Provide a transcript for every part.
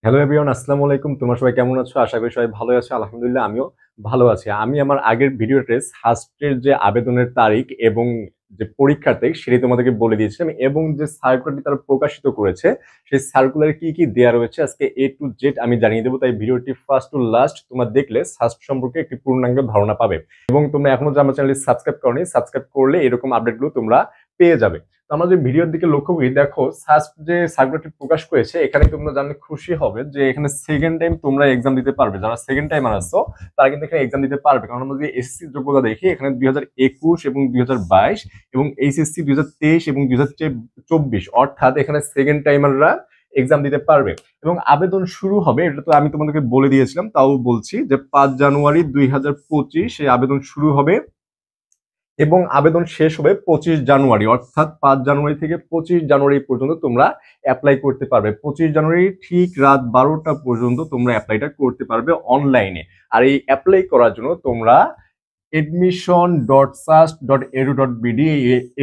Hello everyone, আসসালামু আলাইকুম। তোমরা সবাই কেমন আছো? আশা করি সবাই ভালো আছো। আলহামদুলিল্লাহ আমিও ভালো আছি। আমি আমার আগের ভিডিওতে সাস্টের যে আবেদনের তারিখ এবং যে পরীক্ষার তারিখ সেটি তোমাদেরকে বলে দিয়েছিলাম, এবং যে সার্কুলারটি তারা প্রকাশিত করেছে সেই সার্কুলারে কি কি দেওয়া রয়েছে আজকে এ টু জেড আমি জানিয়ে দেবো। তাই ভিডিওটি ফার্স্ট টু লাস্ট তোমরা দেখলে সাস্ট সম্পর্কে একটি পূর্ণাঙ্গ ধারণা পাবে। এবং তোমরা এখনো যে আমার চ্যানেলটি সাবস্ক্রাইব করনি, সাবস্ক্রাইব করলে এরকম আপডেটগুলো তোমরা পেয়ে যাবে। আমরা যে ভিডিওর দিকে লক্ষ্য করি, দেখো সাস্ট যে সার্কুলারটি প্রকাশ করেছে এখানে তোমরা জানলে খুশি হবে যে এখানে সেকেন্ড টাইম তোমরা এক্সাম দিতে পারবে। যারা সেকেন্ড টাইম আসছো তারা কিন্তু এখানে এক্সাম দিতে পারবে, কারণ আমরা যদি এসএসসি যোগ্যতা দেখি এখানে 2021 এবং 2022 এবং এইচএসসি 2023 এবং 2024, অর্থাৎ এখানে সেকেন্ড টাইমাররা এক্সাম দিতে পারবে। এবং আবেদন শুরু হবে, এটা তো আমি তোমাদেরকে বলে দিয়েছিলাম, তাও বলছি যে 5 জানুয়ারি 2025 এই আবেদন শুরু হবে এবং আবেদন শেষ হবে 25 জানুয়ারি, অর্থাৎ 5 জানুয়ারি থেকে 25 জানুয়ারি পর্যন্ত তোমরা অ্যাপ্লাই করতে পারবে। 25 জানুয়ারি ঠিক রাত 12টা পর্যন্ত তোমরা অ্যাপ্লাইটা করতে পারবে অনলাইনে। আর এই অ্যাপ্লাই করার জন্য তোমরা admission.sast.edu.bd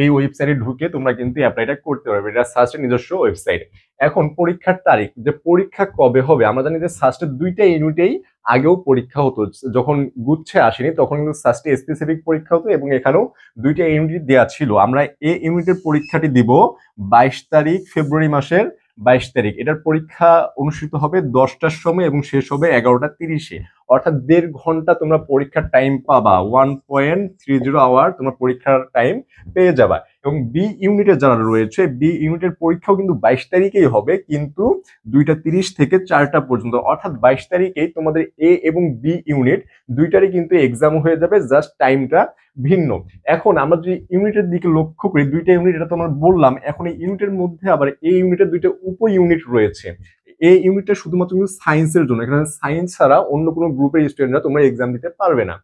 এই ওয়েবসাইটে ঢুকে তোমরা কিন্তু অ্যাপ্লাইটা করতে পারবে। এটা সাস্টের নিজস্ব ওয়েবসাইট। এখন পরীক্ষার তারিখ, যে পরীক্ষা কবে হবে, আমরা জানি যে সাস্টের দুইটা ইউনিটেই আগেও পরীক্ষা হতো। যখন গুচ্ছে আসেনি তখন কিন্তু সাস্টে স্পেসিফিক পরীক্ষা হতো এবং এখানেও দুইটা ইউনিট দেওয়া ছিল। আমরা এই ইউনিটের পরীক্ষাটি দিব 22 তারিখ, ফেব্রুয়ারি মাসের 22 তারিখ। এটার পরীক্ষা অনুষ্ঠিত হবে 10টার সময় এবং শেষ হবে 11টা 30-এ, অর্থাৎ 1.5 ঘন্টা তোমরা পরীক্ষার টাইম পাবা। 1.30 আওয়ার তোমরা পরীক্ষার টাইম পেয়ে যাবা। এবং বি ইউনিটে যারা রয়েছে, বি ইউনিটের পরীক্ষাও কিন্তু 22 তারিখেই হবে, কিন্তু 2টা 30 থেকে 4টা পর্যন্ত, অর্থাৎ 22 তারিখেই তোমাদের এ এবং বি ইউনিট দুইটারই কিন্তু এক্সাম হয়ে যাবে, জাস্ট টাইমটা ভিন্ন। এখন আমরা যদি ইউনিটের দিকে লক্ষ্য করি, দুইটা ইউনিট এটা তো আমরা বললাম, এখন এই ইউনিটের মধ্যে আবার এই ইউনিটের দুইটা উপ ইউনিট রয়েছে। এই ইউনিটটা শুধুমাত্র কিন্তু সায়েন্সের জন্য, এখানে সায়েন্স ছাড়া অন্য কোনো গ্রুপের স্টুডেন্টরা তোমরা এক্সাম দিতে পারবে না।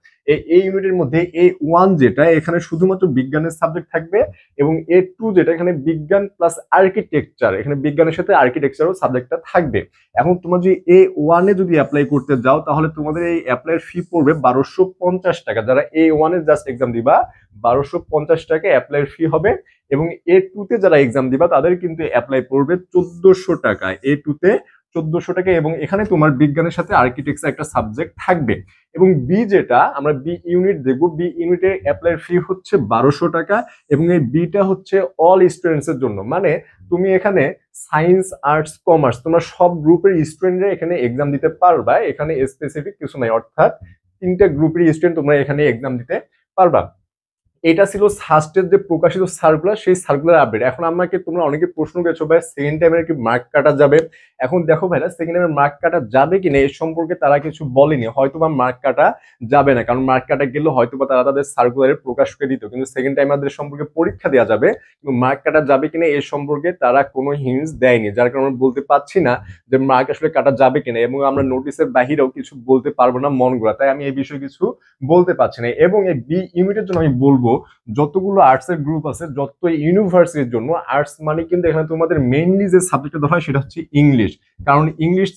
এই ইউনিটের মধ্যে A1 যেটা, এখানে শুধুমাত্র বিজ্ঞানের সাবজেক্ট থাকবে, এবং A2 যেটা, এখানে বিজ্ঞান প্লাস আর্কিটেকচার, এখানে বিজ্ঞানের সাথে আর্কিটেকচারও সাবজেক্টটা থাকবে। এখন তোমরা যদি A1 এ যদি অ্যাপ্লাই করতে যাও তাহলে তোমাদের এই অ্যাপ্লাইয়ের ফি পড়বে 1250 টাকা। যারা A1 এ জাস্ট এক্সাম দিবা 1250 টাকা অ্যাপ্লাইয়ের ফি হবে। এবং A2 তে যারা এক্সাম দিবা তাদের কিন্তু অ্যাপ্লাই পড়বে 1400 টাকা। A2 তে 1400 টাকা, এবং এখানে তোমার বিজ্ঞানের সাথে আর্কিটেকচার একটা সাবজেক্ট থাকবে। এবং বি যেটা, আমরা বি ইউনিট দেখবো, বি ইউনিটের অ্যাপ্লাই ফি হচ্ছে 1200 টাকা, এবং এই বিটা হচ্ছে অল স্টুডেন্টস এর জন্য। মানে তুমি এখানে সায়েন্স, আর্টস, কমার্স তোমরা সব গ্রুপের স্টুডেন্টরা এখানে এক্সাম দিতে পারবা। এখানে স্পেসিফিক কিছু নাই, অর্থাৎ 3টা গ্রুপের স্টুডেন্ট তোমরা এখানে এক্সাম দিতে পারবা। এটা ছিল সাস্টের যে প্রকাশিত সার্কুলার, সেই সার্কুলার আপডেট। এখন আমাকে তোমরা অনেকে প্রশ্ন করেছো, ভাই সেকেন্ড টাইমের কি মার্ক কাটা যাবে? এখন দেখো ভাইরা, সেকেন্ড টাইমের মার্ক কাটা যাবে কিনা এর সম্পর্কে তারা কিছু বলেনি। হয়তোবা মার্ক কাটা যাবে না, কারণ মার্ক কাটা গেলে হয়তোবা তারা তাদের সার্কুলারে প্রকাশ করে দিত, কিন্তু সেকেন্ড টাইমারদের সম্পর্কে পরীক্ষা দেওয়া যাবে, কিন্তু মার্ক কাটা যাবে কিনা এর সম্পর্কে তারা কোনো হিন্টস দেয়নি, যার কারণে আমরা বলতে পারছি না যে মার্ক আসলে কাটা যাবে কিনা, এবং আমরা নোটিশের বাহিরেও কিছু বলতে পারবো না মন গড়া, তাই আমি এই বিষয়ে কিছু বলতে পারছি না। এবং এই বি ইউনিটের জন্য আমি বলবো, যতগুলো আর্টস এর গ্রুপ আছে, যত ইউনিভার্সিটির জন্য, আর্টস মানে কিন্তু এখানে তোমাদের মেইনলি যে সাবজেক্টটা ধরা হয় সেটা হচ্ছে ইংলিশ। কারণ ইংলিশ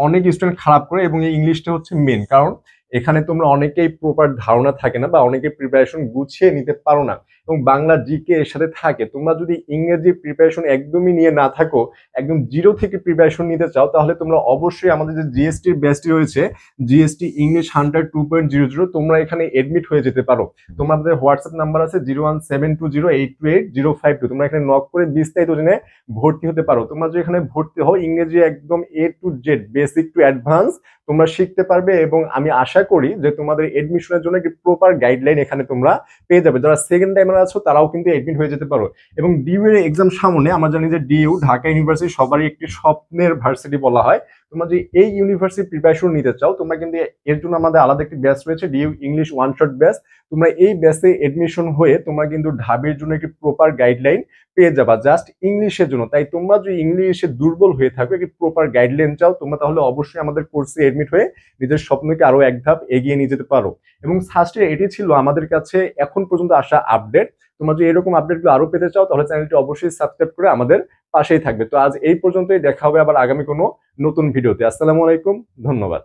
অনেক স্টুডেন্ট খারাপ করে, এবং এই ইংলিশটা হচ্ছে মেন কারণ। এখানে তোমরা অনেকেই প্রপার ধারণা থাকে না, বা অনেকে প্রিপারেশন গুছিয়ে নিতে পারো না, এবং বাংলা জিকে এর সাথে থাকে। তোমরা যদি ইংরেজি প্রিপারেশন একদমই নিয়ে না থাকো, একদম জিরো থেকে প্রিপারেশন নিতে চাও, তাহলে তোমরা অবশ্যই আমাদের যে জিএসটির ব্যাচটি রয়েছে, জিএসটি ইংলিশ 100 2.00, তোমরা এখানে এডমিট হয়ে যেতে পারো। তোমাদের হোয়াটসঅ্যাপ নাম্বার আছে 01720828052, তোমরা এখানে নক করে বিস্তারিত জেনে ভর্তি হতে পারো। তোমরা যদি এখানে ভর্তি হও, ইংরেজি একদম A to Z, basic to advance তোমরা শিখতে পারবে, এবং আমি আশা করি যে তোমাদের এডমিশনের জন্য একটি প্রপার গাইডলাইন এখানে তোমরা পেয়ে যাবে। যারা সেকেন্ড টাইমার আছো তারাও কিন্তু এডমিট হয়ে যেতে পারো। এবং ডিইউ এর এক্সাম সামনে, আমরা জানি যে ডিইউ ঢাকা ইউনিভার্সিটি সবারই একটি স্বপ্নের ভার্সিটি বলা হয়। তোমরা যদি এই ইউনিভার্সিটি প্রিপারেশন নিতে চাও, তোমরা কিন্তু এর জন্য আমাদের আলাদা একটি ব্যাচ রয়েছে, DU English one shot batch. তোমরা এই ব্যাচে এডমিশন হয়ে তোমরা কিন্তু ঢাবির জন্য একটি প্রপার গাইডলাইন পেয়ে যাবা, জাস্ট ইংলিশের জন্য। তাই তোমরা যদি ইংলিশে দুর্বল হয়ে থাকো, একটি প্রপার গাইডলাইন চাও, তোমরা তাহলে অবশ্যই আমাদের কোর্সে এডমিট হয়ে নিজের স্বপ্নকে আরো এক ধাপ এগিয়ে নিয়ে যেতে পারো। এবং ফার্স্টে এটি ছিল আমাদের কাছে এখন পর্যন্ত আসা আপডেট। তোমরা যদি এরকম আপডেটগুলো আরো পেতে চাও তাহলে চ্যানেলটি অবশ্যই সাবস্ক্রাইব করে আমাদের পাশেই থাকবে। তো আজ এই পর্যন্তই, দেখা হবে আবার আগামী কোনো নতুন ভিডিওতে। আসসালামু আলাইকুম, ধন্যবাদ।